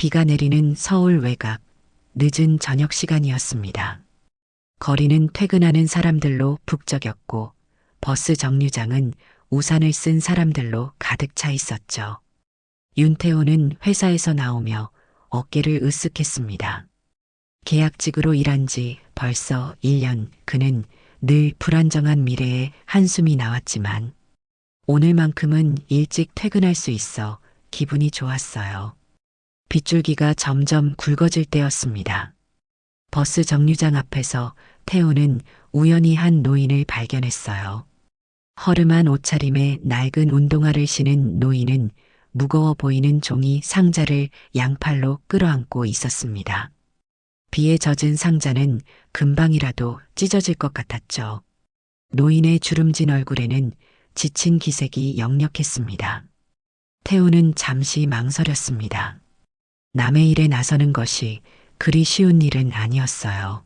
비가 내리는 서울 외곽, 늦은 저녁 시간이었습니다. 거리는 퇴근하는 사람들로 북적였고 버스 정류장은 우산을 쓴 사람들로 가득 차 있었죠. 윤태호는 회사에서 나오며 어깨를 으쓱했습니다. 계약직으로 일한 지 벌써 1년, 그는 늘 불안정한 미래에 한숨이 나왔지만 오늘만큼은 일찍 퇴근할 수 있어 기분이 좋았어요. 빗줄기가 점점 굵어질 때였습니다. 버스 정류장 앞에서 태호는 우연히 한 노인을 발견했어요. 허름한 옷차림에 낡은 운동화를 신은 노인은 무거워 보이는 종이 상자를 양팔로 끌어안고 있었습니다. 비에 젖은 상자는 금방이라도 찢어질 것 같았죠. 노인의 주름진 얼굴에는 지친 기색이 역력했습니다. 태우는 잠시 망설였습니다. 남의 일에 나서는 것이 그리 쉬운 일은 아니었어요.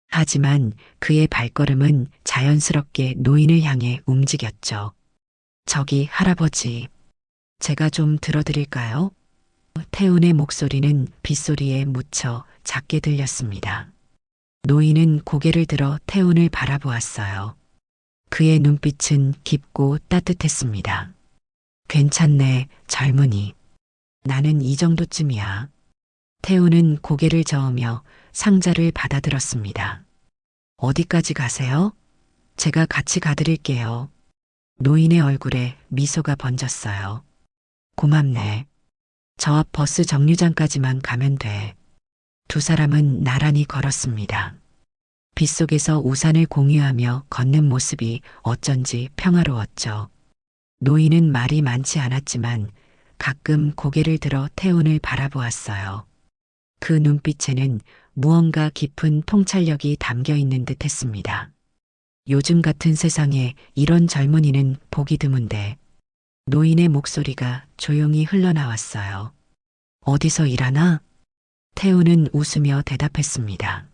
하지만 그의 발걸음은 자연스럽게 노인을 향해 움직였죠. 저기 할아버지, 제가 좀 들어드릴까요? 태운의 목소리는 빗소리에 묻혀 작게 들렸습니다. 노인은 고개를 들어 태운을 바라보았어요. 그의 눈빛은 깊고 따뜻했습니다. 괜찮네, 젊은이. 나는 이 정도쯤이야. 태우는 고개를 저으며 상자를 받아들었습니다. 어디까지 가세요? 제가 같이 가드릴게요. 노인의 얼굴에 미소가 번졌어요. 고맙네. 저 앞 버스 정류장까지만 가면 돼. 두 사람은 나란히 걸었습니다. 빗속에서 우산을 공유하며 걷는 모습이 어쩐지 평화로웠죠. 노인은 말이 많지 않았지만 가끔 고개를 들어 태운을 바라보았어요. 그 눈빛에는 무언가 깊은 통찰력이 담겨 있는 듯 했습니다. 요즘 같은 세상에 이런 젊은이는 보기 드문데 노인의 목소리가 조용히 흘러나왔어요. 어디서 일하나? 태우는 웃으며 대답했습니다.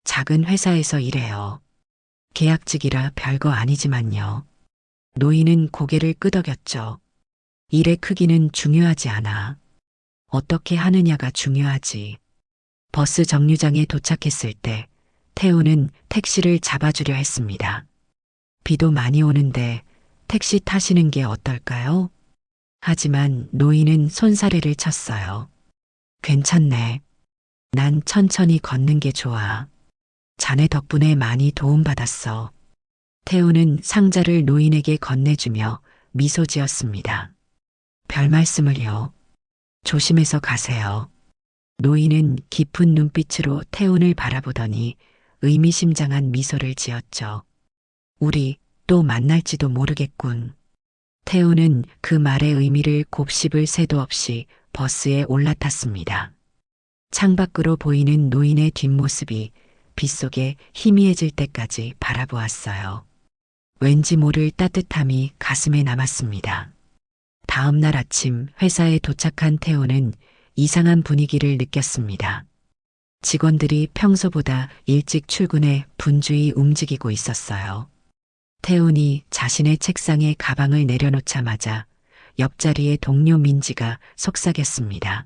작은 회사에서 일해요. 계약직이라 별거 아니지만요. 노인은 고개를 끄덕였죠. 일의 크기는 중요하지 않아. 어떻게 하느냐가 중요하지. 버스 정류장에 도착했을 때 태우는 택시를 잡아주려 했습니다. 비도 많이 오는데 택시 타시는 게 어떨까요? 하지만 노인은 손사래를 쳤어요. 괜찮네. 난 천천히 걷는 게 좋아. 자네 덕분에 많이 도움받았어. 태우는 상자를 노인에게 건네주며 미소 지었습니다. 별 말씀을요. 조심해서 가세요. 노인은 깊은 눈빛으로 태운을 바라보더니 의미심장한 미소를 지었죠. 우리 또 만날지도 모르겠군. 태우는 그 말의 의미를 곱씹을 새도 없이 버스에 올라탔습니다. 창밖으로 보이는 노인의 뒷모습이 빗속에 희미해질 때까지 바라보았어요. 왠지 모를 따뜻함이 가슴에 남았습니다. 다음 날 아침 회사에 도착한 태호는 이상한 분위기를 느꼈습니다. 직원들이 평소보다 일찍 출근해 분주히 움직이고 있었어요. 태훈이 자신의 책상에 가방을 내려놓자마자 옆자리의 동료 민지가 속삭였습니다.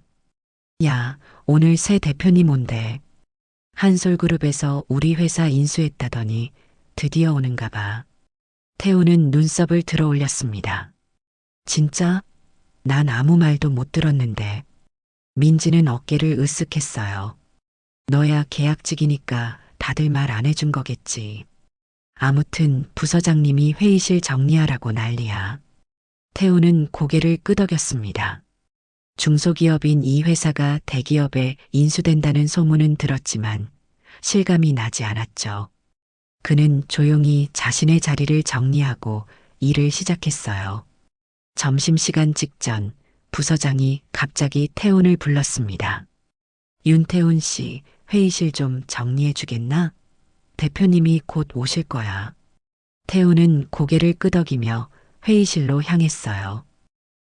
야, 오늘 새 대표님 온대. 한솔그룹에서 우리 회사 인수했다더니 드디어 오는가 봐. 태훈은 눈썹을 들어 올렸습니다. 진짜? 난 아무 말도 못 들었는데. 민지는 어깨를 으쓱했어요. 너야 계약직이니까 다들 말 안 해준 거겠지. 아무튼 부서장님이 회의실 정리하라고 난리야. 태우는 고개를 끄덕였습니다. 중소기업인 이 회사가 대기업에 인수된다는 소문은 들었지만 실감이 나지 않았죠. 그는 조용히 자신의 자리를 정리하고 일을 시작했어요. 점심시간 직전 부서장이 갑자기 태훈을 불렀습니다. 윤태훈 씨, 회의실 좀 정리해 주겠나? 대표님이 곧 오실 거야. 태훈은 고개를 끄덕이며 회의실로 향했어요.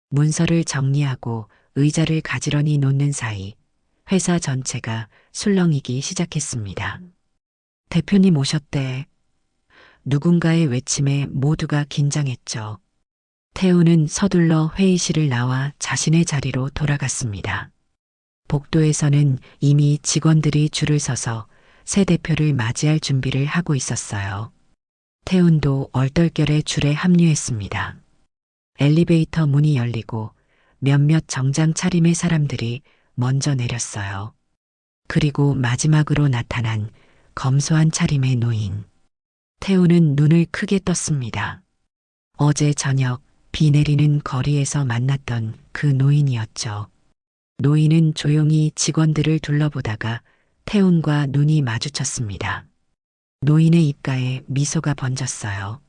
문서를 정리하고 의자를 가지런히 놓는 사이 회사 전체가 술렁이기 시작했습니다. 대표님 오셨대. 누군가의 외침에 모두가 긴장했죠. 태훈은 서둘러 회의실을 나와 자신의 자리로 돌아갔습니다. 복도에서는 이미 직원들이 줄을 서서 새 대표를 맞이할 준비를 하고 있었어요. 태훈도 얼떨결에 줄에 합류했습니다. 엘리베이터 문이 열리고 몇몇 정장 차림의 사람들이 먼저 내렸어요. 그리고 마지막으로 나타난 검소한 차림의 노인. 태훈은 눈을 크게 떴습니다. 어제 저녁 비 내리는 거리에서 만났던 그 노인이었죠. 노인은 조용히 직원들을 둘러보다가 태훈과 눈이 마주쳤습니다. 노인의 입가에 미소가 번졌어요.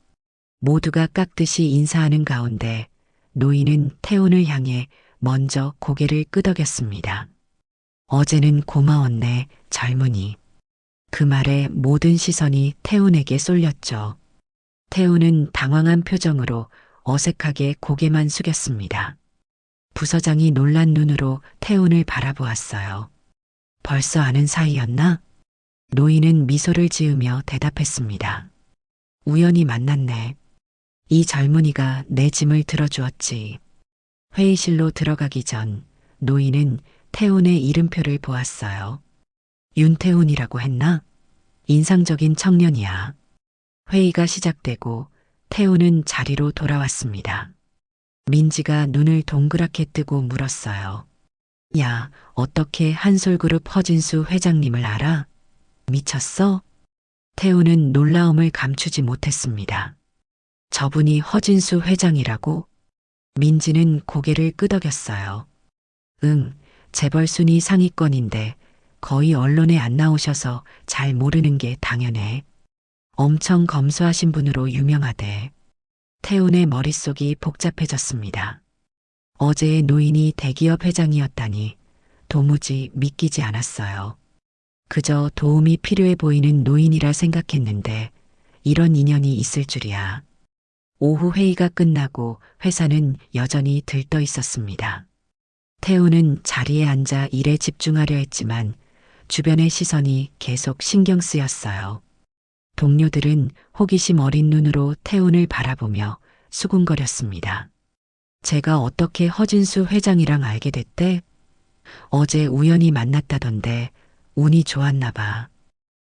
모두가 깍듯이 인사하는 가운데 노인은 태훈을 향해 먼저 고개를 끄덕였습니다. 어제는 고마웠네, 젊은이. 그 말에 모든 시선이 태훈에게 쏠렸죠. 태훈은 당황한 표정으로 어색하게 고개만 숙였습니다. 부서장이 놀란 눈으로 태훈을 바라보았어요. 벌써 아는 사이였나? 노인은 미소를 지으며 대답했습니다. 우연히 만났네. 이 젊은이가 내 짐을 들어주었지. 회의실로 들어가기 전 노인은 태훈의 이름표를 보았어요. 윤태훈이라고 했나? 인상적인 청년이야. 회의가 시작되고 태훈은 자리로 돌아왔습니다. 민지가 눈을 동그랗게 뜨고 물었어요. 야, 어떻게 한솔그룹 허진수 회장님을 알아? 미쳤어? 태훈은 놀라움을 감추지 못했습니다. 저분이 허진수 회장이라고? 민지는 고개를 끄덕였어요. 응, 재벌 순위 상위권인데 거의 언론에 안 나오셔서 잘 모르는 게 당연해. 엄청 검소하신 분으로 유명하대. 태훈의 머릿속이 복잡해졌습니다. 어제의 노인이 대기업 회장이었다니 도무지 믿기지 않았어요. 그저 도움이 필요해 보이는 노인이라 생각했는데 이런 인연이 있을 줄이야. 오후 회의가 끝나고 회사는 여전히 들떠 있었습니다. 태훈은 자리에 앉아 일에 집중하려 했지만 주변의 시선이 계속 신경 쓰였어요. 동료들은 호기심 어린 눈으로 태훈을 바라보며 수군거렸습니다. 제가 어떻게 허진수 회장이랑 알게 됐대? 어제 우연히 만났다던데 운이 좋았나 봐.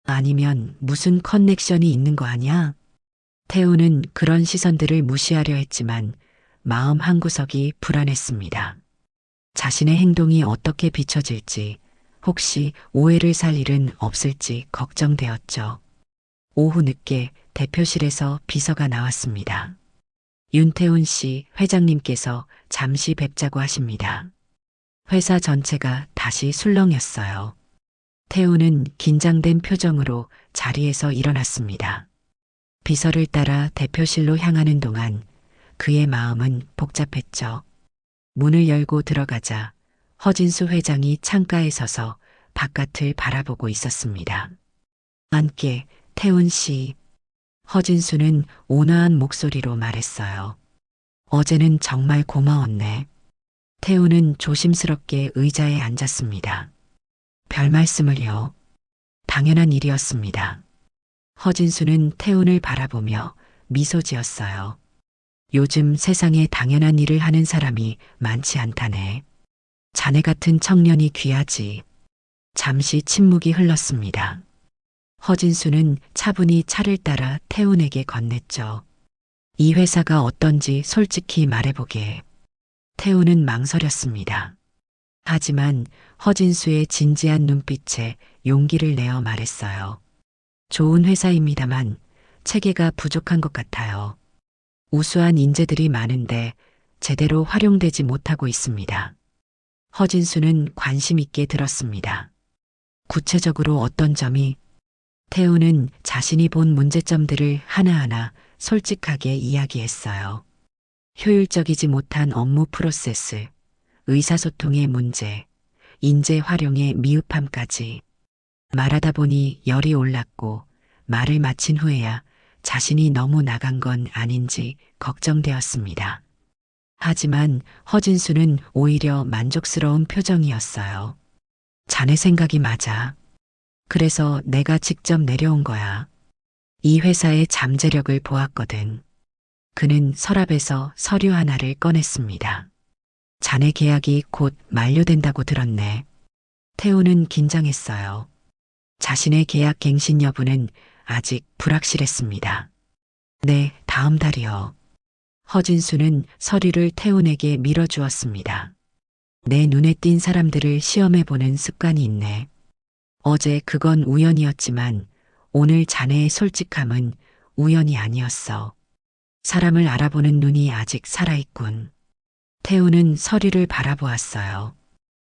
아니면 무슨 커넥션이 있는 거 아니야? 태훈은 그런 시선들을 무시하려 했지만 마음 한구석이 불안했습니다. 자신의 행동이 어떻게 비춰질지, 혹시 오해를 살 일은 없을지 걱정되었죠. 오후 늦게 대표실에서 비서가 나왔습니다. 윤태훈 씨 회장님께서 잠시 뵙자고 하십니다. 회사 전체가 다시 술렁였어요. 태훈은 긴장된 표정으로 자리에서 일어났습니다. 비서를 따라 대표실로 향하는 동안 그의 마음은 복잡했죠. 문을 열고 들어가자 허진수 회장이 창가에 서서 바깥을 바라보고 있었습니다. 함께 태훈 씨. 허진수는 온화한 목소리로 말했어요. 어제는 정말 고마웠네. 태훈은 조심스럽게 의자에 앉았습니다. 별 말씀을요. 당연한 일이었습니다. 허진수는 태훈을 바라보며 미소 지었어요. 요즘 세상에 당연한 일을 하는 사람이 많지 않다네. 자네 같은 청년이 귀하지. 잠시 침묵이 흘렀습니다. 허진수는 차분히 차를 따라 태훈에게 건넸죠. 이 회사가 어떤지 솔직히 말해보게. 태훈은 망설였습니다. 하지만 허진수의 진지한 눈빛에 용기를 내어 말했어요. 좋은 회사입니다만 체계가 부족한 것 같아요. 우수한 인재들이 많은데 제대로 활용되지 못하고 있습니다. 허진수는 관심 있게 들었습니다. 구체적으로 어떤 점이? 태훈은 자신이 본 문제점들을 하나하나 솔직하게 이야기했어요. 효율적이지 못한 업무 프로세스, 의사소통의 문제, 인재 활용의 미흡함까지. 말하다 보니 열이 올랐고 말을 마친 후에야 자신이 너무 나간 건 아닌지 걱정되었습니다. 하지만 허진수는 오히려 만족스러운 표정이었어요. 자네 생각이 맞아. 그래서 내가 직접 내려온 거야. 이 회사의 잠재력을 보았거든. 그는 서랍에서 서류 하나를 꺼냈습니다. 자네 계약이 곧 만료된다고 들었네. 태우는 긴장했어요. 자신의 계약 갱신 여부는 아직 불확실했습니다. 네, 다음 달이요. 허진수는 서류를 태훈에게 밀어주었습니다. 내 눈에 띈 사람들을 시험해 보는 습관이 있네. 어제 그건 우연이었지만 오늘 자네의 솔직함은 우연이 아니었어. 사람을 알아보는 눈이 아직 살아있군. 태우는 서류를 바라보았어요.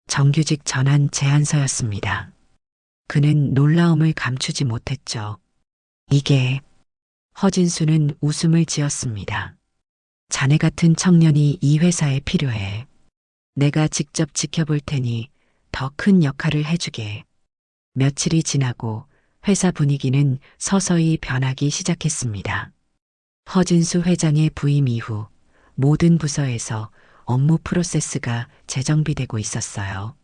정규직 전환 제안서였습니다. 그는 놀라움을 감추지 못했죠. 이게 허진수는 웃음을 지었습니다. 자네 같은 청년이 이 회사에 필요해. 내가 직접 지켜볼 테니 더 큰 역할을 해주게. 며칠이 지나고 회사 분위기는 서서히 변하기 시작했습니다. 허진수 회장의 부임 이후 모든 부서에서 업무 프로세스가 재정비되고 있었어요.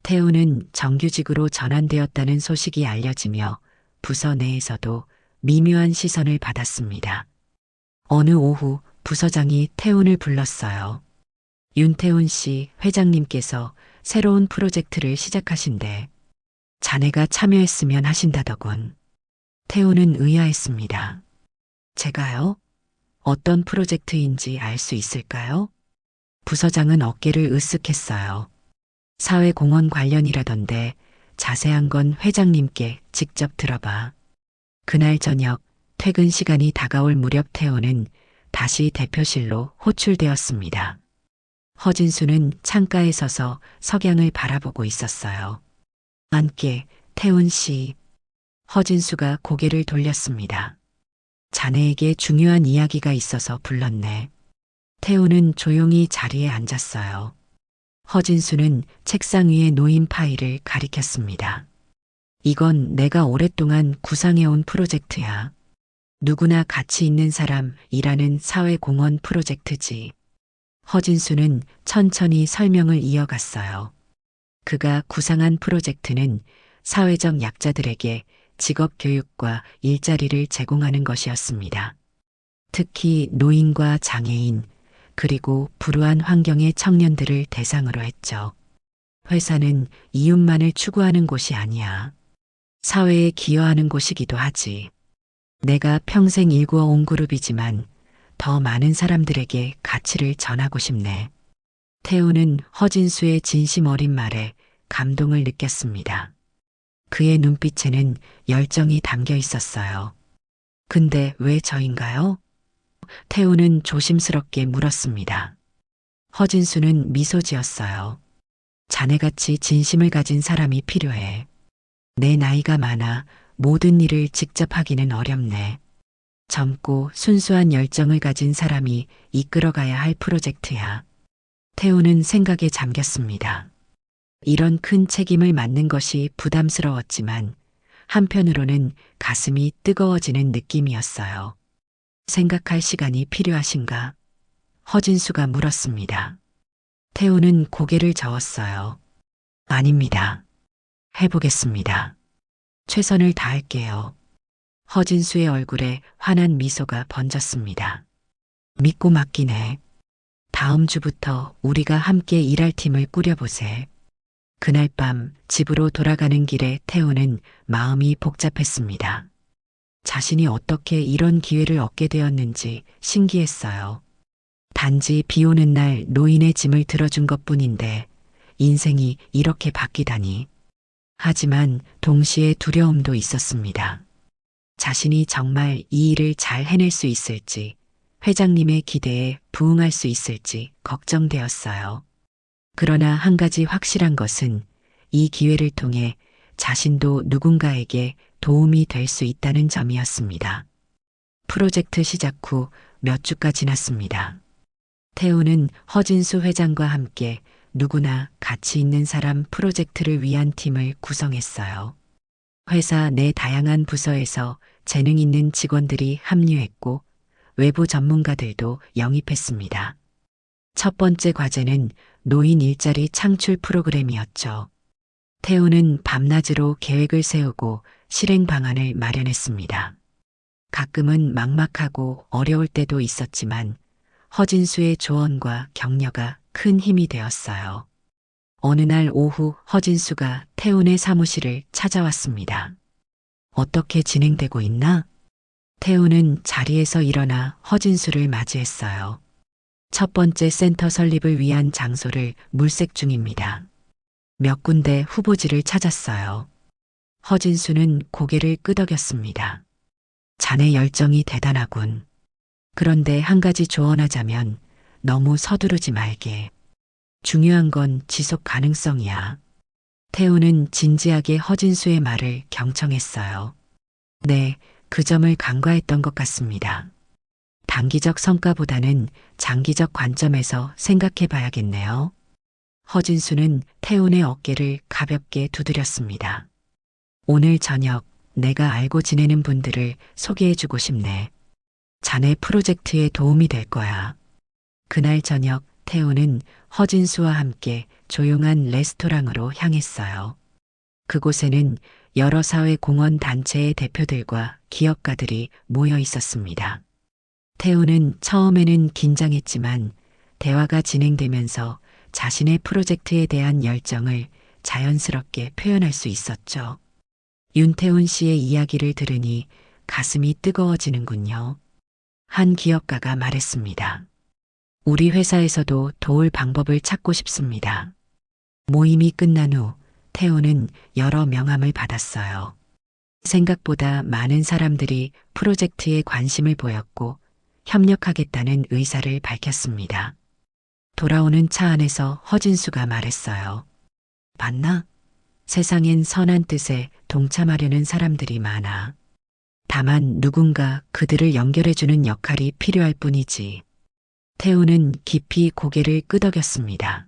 태우는 정규직으로 전환되었다는 소식이 알려지며 부서 내에서도 미묘한 시선을 받았습니다. 어느 오후 부서장이 태훈을 불렀어요. 윤태훈 씨 회장님께서 새로운 프로젝트를 시작하신대. 자네가 참여했으면 하신다더군. 태훈은 의아했습니다. 제가요? 어떤 프로젝트인지 알 수 있을까요? 부서장은 어깨를 으쓱했어요. 사회공헌 관련이라던데 자세한 건 회장님께 직접 들어봐. 그날 저녁 퇴근 시간이 다가올 무렵 태호는 다시 대표실로 호출되었습니다. 허진수는 창가에 서서 석양을 바라보고 있었어요. 함께 태훈 씨. 허진수가 고개를 돌렸습니다. 자네에게 중요한 이야기가 있어서 불렀네. 태훈은 조용히 자리에 앉았어요. 허진수는 책상 위에 놓인 파일을 가리켰습니다. 이건 내가 오랫동안 구상해온 프로젝트야. 누구나 가치 있는 사람이라는 사회공헌 프로젝트지. 허진수는 천천히 설명을 이어갔어요. 그가 구상한 프로젝트는 사회적 약자들에게 직업 교육과 일자리를 제공하는 것이었습니다. 특히 노인과 장애인, 그리고 불우한 환경의 청년들을 대상으로 했죠. 회사는 이윤만을 추구하는 곳이 아니야. 사회에 기여하는 곳이기도 하지. 내가 평생 일구어 온 그룹이지만 더 많은 사람들에게 가치를 전하고 싶네. 태우는 허진수의 진심 어린 말에 감동을 느꼈습니다. 그의 눈빛에는 열정이 담겨 있었어요. 근데 왜 저인가요? 태우는 조심스럽게 물었습니다. 허진수는 미소 지었어요. 자네같이 진심을 가진 사람이 필요해. 내 나이가 많아 모든 일을 직접 하기는 어렵네. 젊고 순수한 열정을 가진 사람이 이끌어가야 할 프로젝트야. 태우는 생각에 잠겼습니다. 이런 큰 책임을 맡는 것이 부담스러웠지만 한편으로는 가슴이 뜨거워지는 느낌이었어요. 생각할 시간이 필요하신가? 허진수가 물었습니다. 태우는 고개를 저었어요. 아닙니다. 해보겠습니다. 최선을 다할게요. 허진수의 얼굴에 환한 미소가 번졌습니다. 믿고 맡기네. 다음 주부터 우리가 함께 일할 팀을 꾸려보세. 그날 밤 집으로 돌아가는 길에 태우는 마음이 복잡했습니다. 자신이 어떻게 이런 기회를 얻게 되었는지 신기했어요. 단지 비 오는 날 노인의 짐을 들어준 것뿐인데 인생이 이렇게 바뀌다니. 하지만 동시에 두려움도 있었습니다. 자신이 정말 이 일을 잘 해낼 수 있을지, 회장님의 기대에 부응할 수 있을지 걱정되었어요. 그러나 한 가지 확실한 것은 이 기회를 통해 자신도 누군가에게 도움이 될 수 있다는 점이었습니다. 프로젝트 시작 후 몇 주가 지났습니다. 태우는 허진수 회장과 함께 누구나 가치 있는 사람 프로젝트를 위한 팀을 구성했어요. 회사 내 다양한 부서에서 재능 있는 직원들이 합류했고 외부 전문가들도 영입했습니다. 첫 번째 과제는 노인 일자리 창출 프로그램이었죠. 태우는 밤낮으로 계획을 세우고 실행 방안을 마련했습니다. 가끔은 막막하고 어려울 때도 있었지만 허진수의 조언과 격려가 큰 힘이 되었어요. 어느 날 오후 허진수가 태훈의 사무실을 찾아왔습니다. 어떻게 진행되고 있나? 태훈은 자리에서 일어나 허진수를 맞이했어요. 첫 번째 센터 설립을 위한 장소를 물색 중입니다. 몇 군데 후보지를 찾았어요. 허진수는 고개를 끄덕였습니다. 자네 열정이 대단하군. 그런데 한 가지 조언하자면 너무 서두르지 말게. 중요한 건 지속 가능성이야. 태우는 진지하게 허진수의 말을 경청했어요. 네, 그 점을 간과했던 것 같습니다. 단기적 성과보다는 장기적 관점에서 생각해 봐야겠네요. 허진수는 태훈의 어깨를 가볍게 두드렸습니다. 오늘 저녁 내가 알고 지내는 분들을 소개해주고 싶네. 자네 프로젝트에 도움이 될 거야. 그날 저녁 태훈은 허진수와 함께 조용한 레스토랑으로 향했어요. 그곳에는 여러 사회공헌 단체의 대표들과 기업가들이 모여 있었습니다. 태훈은 처음에는 긴장했지만 대화가 진행되면서 자신의 프로젝트에 대한 열정을 자연스럽게 표현할 수 있었죠. 윤태훈 씨의 이야기를 들으니 가슴이 뜨거워지는군요. 한 기업가가 말했습니다. 우리 회사에서도 도울 방법을 찾고 싶습니다. 모임이 끝난 후 태훈은 여러 명함을 받았어요. 생각보다 많은 사람들이 프로젝트에 관심을 보였고 협력하겠다는 의사를 밝혔습니다. 돌아오는 차 안에서 허진수가 말했어요. 봤나? 세상엔 선한 뜻에 동참하려는 사람들이 많아. 다만 누군가 그들을 연결해주는 역할이 필요할 뿐이지. 태우는 깊이 고개를 끄덕였습니다.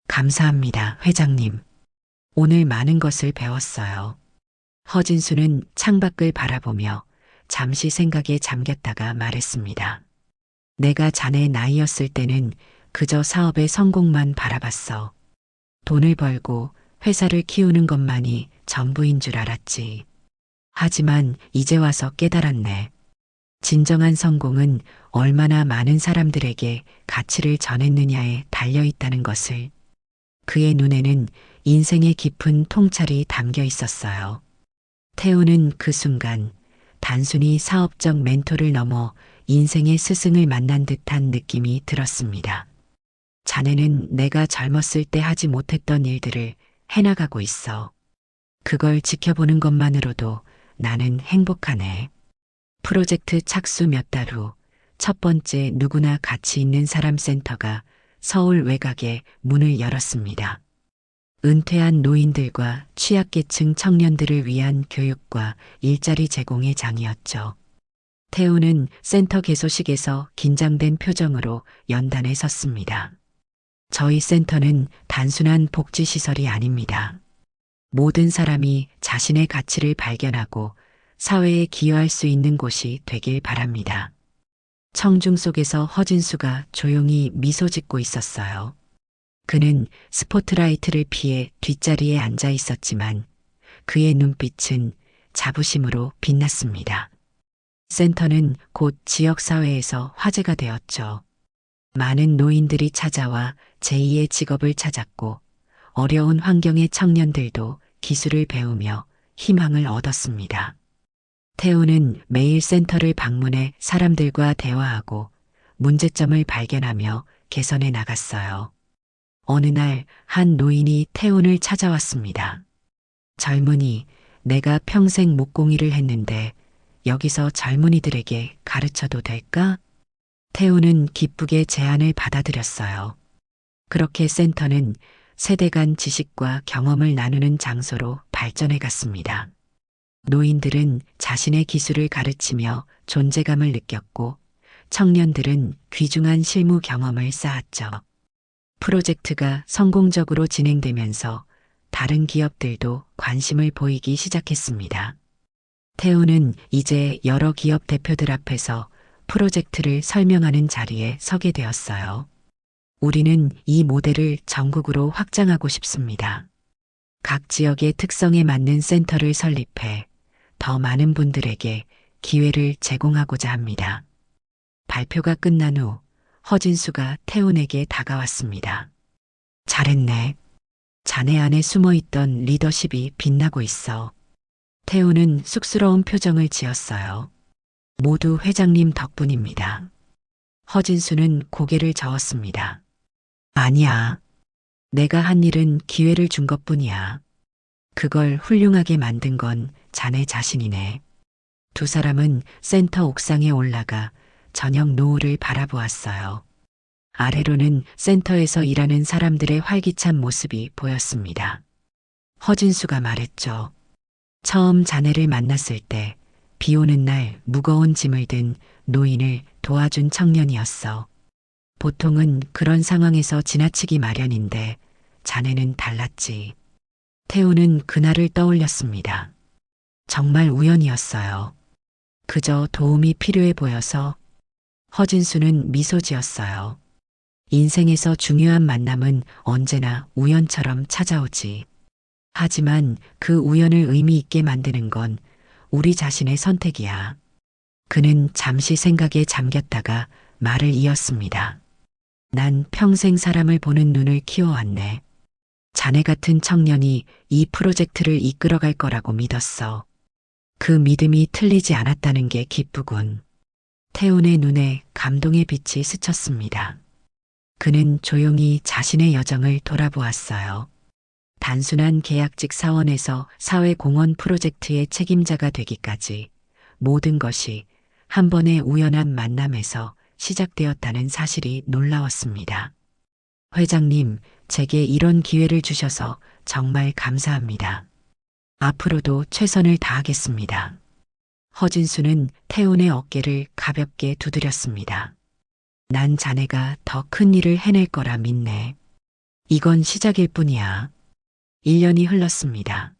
감사합니다, 회장님. 오늘 많은 것을 배웠어요. 허진수는 창밖을 바라보며 잠시 생각에 잠겼다가 말했습니다. 내가 자네 나이였을 때는 그저 사업의 성공만 바라봤어. 돈을 벌고 회사를 키우는 것만이 전부인 줄 알았지. 하지만 이제 와서 깨달았네. 진정한 성공은 얼마나 많은 사람들에게 가치를 전했느냐에 달려 있다는 것을. 그의 눈에는 인생의 깊은 통찰이 담겨 있었어요. 태우는 그 순간 단순히 사업적 멘토를 넘어 인생의 스승을 만난 듯한 느낌이 들었습니다. 자네는 내가 젊었을 때 하지 못했던 일들을 해나가고 있어. 그걸 지켜보는 것만으로도 나는 행복하네. 프로젝트 착수 몇 달 후 첫 번째 누구나 가치 있는 사람 센터가 서울 외곽에 문을 열었습니다. 은퇴한 노인들과 취약계층 청년들을 위한 교육과 일자리 제공의 장이었죠. 태우는 센터 개소식에서 긴장된 표정으로 연단에 섰습니다. 저희 센터는 단순한 복지시설이 아닙니다. 모든 사람이 자신의 가치를 발견하고 사회에 기여할 수 있는 곳이 되길 바랍니다. 청중 속에서 허진수가 조용히 미소 짓고 있었어요. 그는 스포트라이트를 피해 뒷자리에 앉아 있었지만 그의 눈빛은 자부심으로 빛났습니다. 센터는 곧 지역사회에서 화제가 되었죠. 많은 노인들이 찾아와 제2의 직업을 찾았고 어려운 환경의 청년들도 기술을 배우며 희망을 얻었습니다. 태우는 매일 센터를 방문해 사람들과 대화하고 문제점을 발견하며 개선해 나갔어요. 어느 날 한 노인이 태훈을 찾아왔습니다. 젊은이, 내가 평생 목공일을 했는데 여기서 젊은이들에게 가르쳐도 될까? 태훈은 기쁘게 제안을 받아들였어요. 그렇게 센터는 세대 간 지식과 경험을 나누는 장소로 발전해 갔습니다. 노인들은 자신의 기술을 가르치며 존재감을 느꼈고 청년들은 귀중한 실무 경험을 쌓았죠. 프로젝트가 성공적으로 진행되면서 다른 기업들도 관심을 보이기 시작했습니다. 태우는 이제 여러 기업 대표들 앞에서 프로젝트를 설명하는 자리에 서게 되었어요. 우리는 이 모델을 전국으로 확장하고 싶습니다. 각 지역의 특성에 맞는 센터를 설립해 더 많은 분들에게 기회를 제공하고자 합니다. 발표가 끝난 후 허진수가 태훈에게 다가왔습니다. 잘했네. 자네 안에 숨어있던 리더십이 빛나고 있어. 태우는 쑥스러운 표정을 지었어요. 모두 회장님 덕분입니다. 허진수는 고개를 저었습니다. 아니야. 내가 한 일은 기회를 준 것뿐이야. 그걸 훌륭하게 만든 건 자네 자신이네. 두 사람은 센터 옥상에 올라가 저녁 노을을 바라보았어요. 아래로는 센터에서 일하는 사람들의 활기찬 모습이 보였습니다. 허진수가 말했죠. 처음 자네를 만났을 때 비 오는 날 무거운 짐을 든 노인을 도와준 청년이었어. 보통은 그런 상황에서 지나치기 마련인데 자네는 달랐지. 태우는 그날을 떠올렸습니다. 정말 우연이었어요. 그저 도움이 필요해 보여서. 허진수는 미소 지었어요. 인생에서 중요한 만남은 언제나 우연처럼 찾아오지. 하지만 그 우연을 의미 있게 만드는 건 우리 자신의 선택이야. 그는 잠시 생각에 잠겼다가 말을 이었습니다. 난 평생 사람을 보는 눈을 키워왔네. 자네 같은 청년이 이 프로젝트를 이끌어갈 거라고 믿었어. 그 믿음이 틀리지 않았다는 게 기쁘군. 태훈의 눈에 감동의 빛이 스쳤습니다. 그는 조용히 자신의 여정을 돌아보았어요. 단순한 계약직 사원에서 사회공헌 프로젝트의 책임자가 되기까지 모든 것이 한 번의 우연한 만남에서 시작되었다는 사실이 놀라웠습니다. 회장님, 제게 이런 기회를 주셔서 정말 감사합니다. 앞으로도 최선을 다하겠습니다. 허진수는 태훈의 어깨를 가볍게 두드렸습니다. 난 자네가 더 큰 일을 해낼 거라 믿네. 이건 시작일 뿐이야. 1년이 흘렀습니다.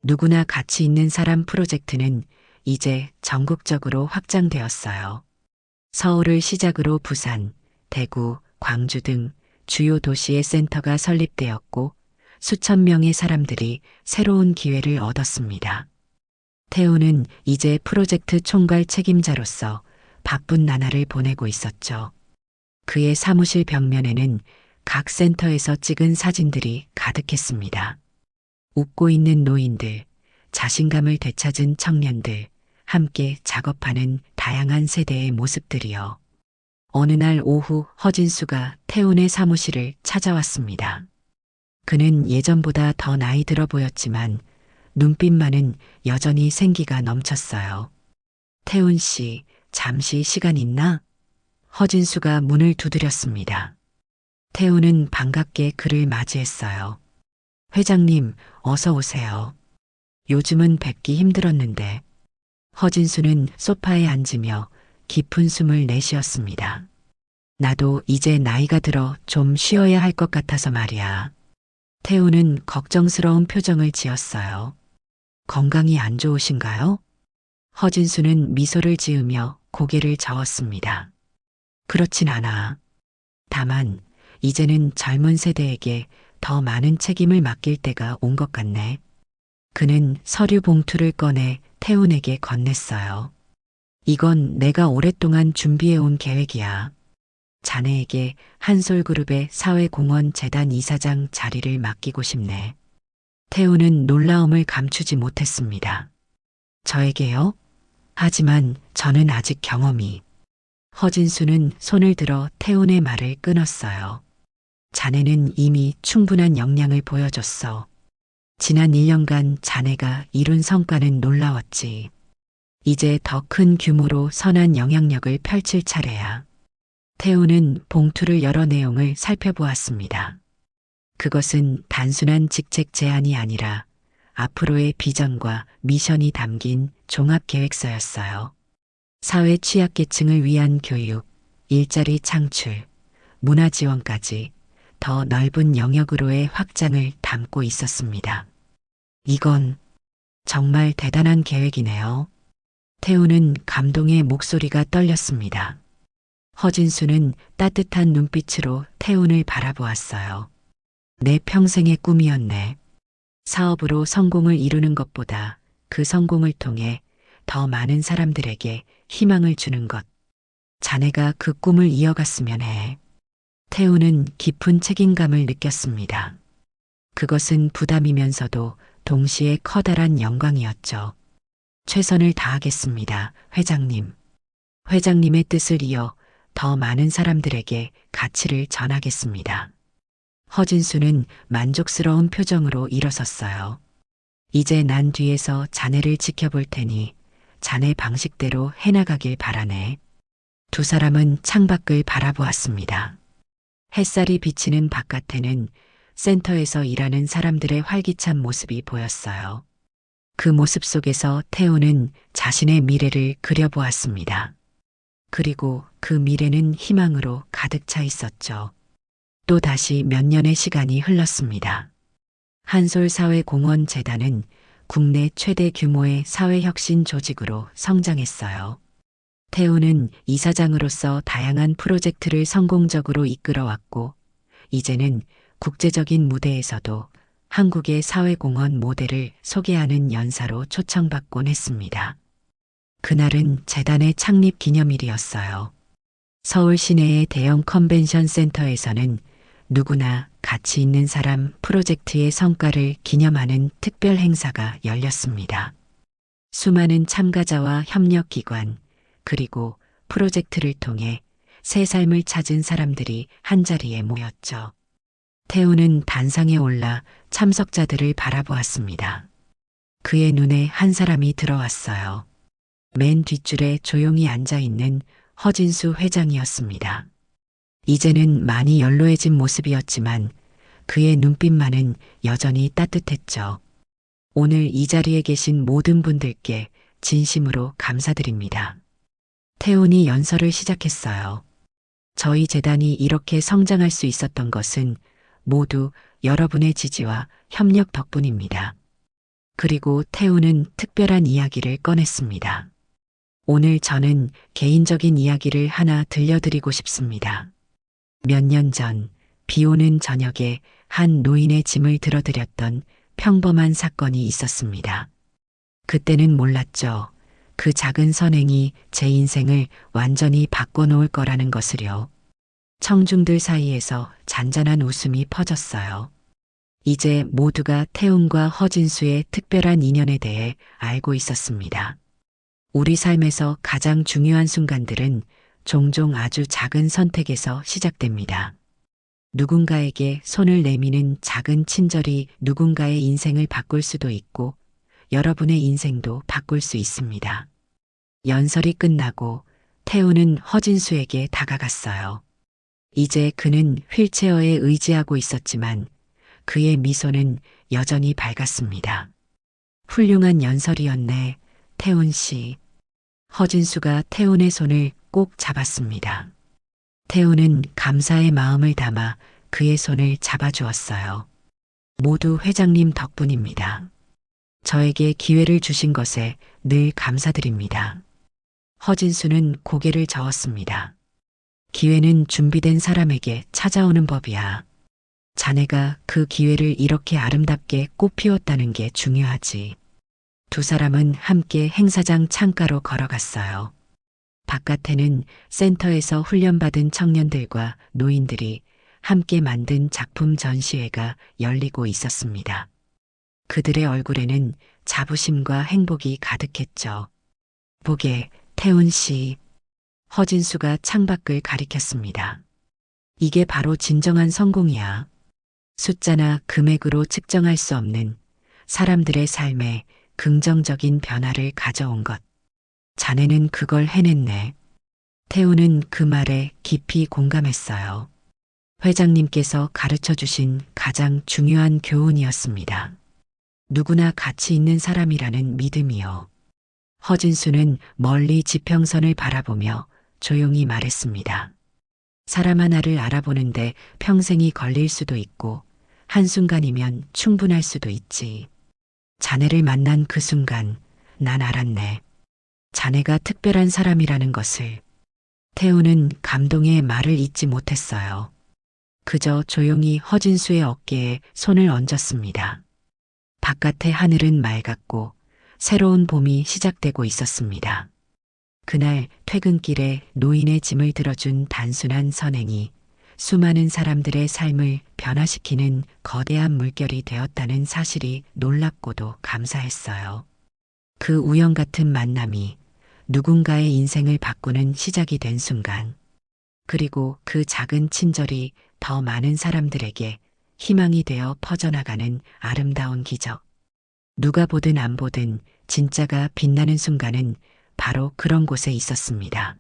누구나 가치 있는 사람 프로젝트는 이제 전국적으로 확장되었어요. 서울을 시작으로 부산, 대구, 광주 등 주요 도시의 센터가 설립되었고 수천 명의 사람들이 새로운 기회를 얻었습니다. 태우는 이제 프로젝트 총괄 책임자로서 바쁜 나날을 보내고 있었죠. 그의 사무실 벽면에는 각 센터에서 찍은 사진들이 가득했습니다. 웃고 있는 노인들, 자신감을 되찾은 청년들, 함께 작업하는 다양한 세대의 모습들이요. 어느 날 오후 허진수가 태훈의 사무실을 찾아왔습니다. 그는 예전보다 더 나이 들어 보였지만 눈빛만은 여전히 생기가 넘쳤어요. 태훈 씨, 잠시 시간 있나? 허진수가 문을 두드렸습니다. 태훈은 반갑게 그를 맞이했어요. 회장님, 어서 오세요. 요즘은 뵙기 힘들었는데. 허진수는 소파에 앉으며 깊은 숨을 내쉬었습니다. 나도 이제 나이가 들어 좀 쉬어야 할 것 같아서 말이야. 태훈은 걱정스러운 표정을 지었어요. 건강이 안 좋으신가요? 허진수는 미소를 지으며 고개를 저었습니다. 그렇진 않아. 다만 이제는 젊은 세대에게 더 많은 책임을 맡길 때가 온 것 같네. 그는 서류 봉투를 꺼내 태훈에게 건넸어요. 이건 내가 오랫동안 준비해온 계획이야. 자네에게 한솔그룹의 사회공헌재단 이사장 자리를 맡기고 싶네. 태훈은 놀라움을 감추지 못했습니다. 저에게요? 하지만 저는 아직 경험이. 허진수는 손을 들어 태훈의 말을 끊었어요. 자네는 이미 충분한 역량을 보여줬어. 지난 1년간 자네가 이룬 성과는 놀라웠지. 이제 더 큰 규모로 선한 영향력을 펼칠 차례야. 태훈은 봉투를 열어 내용을 살펴보았습니다. 그것은 단순한 직책 제안이 아니라 앞으로의 비전과 미션이 담긴 종합계획서였어요. 사회 취약계층을 위한 교육, 일자리 창출, 문화 지원까지 더 넓은 영역으로의 확장을 담고 있었습니다. 이건 정말 대단한 계획이네요. 태우는 감동의 목소리가 떨렸습니다. 허진수는 따뜻한 눈빛으로 태훈을 바라보았어요. 내 평생의 꿈이었네. 사업으로 성공을 이루는 것보다 그 성공을 통해 더 많은 사람들에게 희망을 주는 것. 자네가 그 꿈을 이어갔으면 해. 태우는 깊은 책임감을 느꼈습니다. 그것은 부담이면서도 동시에 커다란 영광이었죠. 최선을 다하겠습니다, 회장님. 회장님의 뜻을 이어 더 많은 사람들에게 가치를 전하겠습니다. 허진수는 만족스러운 표정으로 일어섰어요. 이제 난 뒤에서 자네를 지켜볼 테니 자네 방식대로 해나가길 바라네. 두 사람은 창밖을 바라보았습니다. 햇살이 비치는 바깥에는 센터에서 일하는 사람들의 활기찬 모습이 보였어요. 그 모습 속에서 태호는 자신의 미래를 그려보았습니다. 그리고 그 미래는 희망으로 가득 차 있었죠. 또 다시 몇 년의 시간이 흘렀습니다. 한솔사회공헌재단은 국내 최대 규모의 사회혁신 조직으로 성장했어요. 태우는 이사장으로서 다양한 프로젝트를 성공적으로 이끌어왔고, 이제는 국제적인 무대에서도 한국의 사회공헌 모델을 소개하는 연사로 초청받곤 했습니다. 그날은 재단의 창립 기념일이었어요. 서울 시내의 대형 컨벤션 센터에서는 누구나 가치 있는 사람 프로젝트의 성과를 기념하는 특별 행사가 열렸습니다. 수많은 참가자와 협력기관, 그리고 프로젝트를 통해 새 삶을 찾은 사람들이 한자리에 모였죠. 태우는 단상에 올라 참석자들을 바라보았습니다. 그의 눈에 한 사람이 들어왔어요. 맨 뒷줄에 조용히 앉아있는 허진수 회장이었습니다. 이제는 많이 연로해진 모습이었지만 그의 눈빛만은 여전히 따뜻했죠. 오늘 이 자리에 계신 모든 분들께 진심으로 감사드립니다. 태훈이 연설을 시작했어요. 저희 재단이 이렇게 성장할 수 있었던 것은 모두 여러분의 지지와 협력 덕분입니다. 그리고 태훈은 특별한 이야기를 꺼냈습니다. 오늘 저는 개인적인 이야기를 하나 들려드리고 싶습니다. 몇 년 전 비 오는 저녁에 한 노인의 짐을 들어드렸던 평범한 사건이 있었습니다. 그때는 몰랐죠. 그 작은 선행이 제 인생을 완전히 바꿔놓을 거라는 것을요. 청중들 사이에서 잔잔한 웃음이 퍼졌어요. 이제 모두가 태훈과 허진수의 특별한 인연에 대해 알고 있었습니다. 우리 삶에서 가장 중요한 순간들은 종종 아주 작은 선택에서 시작됩니다. 누군가에게 손을 내미는 작은 친절이 누군가의 인생을 바꿀 수도 있고 여러분의 인생도 바꿀 수 있습니다. 연설이 끝나고 태우는 허진수에게 다가갔어요. 이제 그는 휠체어에 의지하고 있었지만 그의 미소는 여전히 밝았습니다. 훌륭한 연설이었네, 태훈 씨. 허진수가 태훈의 손을 꼭 잡았습니다. 태훈은 감사의 마음을 담아 그의 손을 잡아주었어요. 모두 회장님 덕분입니다. 저에게 기회를 주신 것에 늘 감사드립니다. 허진수는 고개를 저었습니다. 기회는 준비된 사람에게 찾아오는 법이야. 자네가 그 기회를 이렇게 아름답게 꽃피웠다는 게 중요하지. 두 사람은 함께 행사장 창가로 걸어갔어요. 바깥에는 센터에서 훈련받은 청년들과 노인들이 함께 만든 작품 전시회가 열리고 있었습니다. 그들의 얼굴에는 자부심과 행복이 가득했죠. 보게, 태훈 씨. 허진수가 창밖을 가리켰습니다. 이게 바로 진정한 성공이야. 숫자나 금액으로 측정할 수 없는 사람들의 삶에 긍정적인 변화를 가져온 것. 자네는 그걸 해냈네. 태우는 그 말에 깊이 공감했어요. 회장님께서 가르쳐 주신 가장 중요한 교훈이었습니다. 누구나 가치 있는 사람이라는 믿음이요. 허진수는 멀리 지평선을 바라보며 조용히 말했습니다. 사람 하나를 알아보는데 평생이 걸릴 수도 있고 한순간이면 충분할 수도 있지. 자네를 만난 그 순간 난 알았네. 자네가 특별한 사람이라는 것을. 태우는 감동의 말을 잇지 못했어요. 그저 조용히 허진수의 어깨에 손을 얹었습니다. 바깥의 하늘은 맑았고 새로운 봄이 시작되고 있었습니다. 그날 퇴근길에 노인의 짐을 들어준 단순한 선행이 수많은 사람들의 삶을 변화시키는 거대한 물결이 되었다는 사실이 놀랍고도 감사했어요. 그 우연 같은 만남이 누군가의 인생을 바꾸는 시작이 된 순간, 그리고 그 작은 친절이 더 많은 사람들에게 희망이 되어 퍼져나가는 아름다운 기적. 누가 보든 안 보든 진짜가 빛나는 순간은 바로 그런 곳에 있었습니다.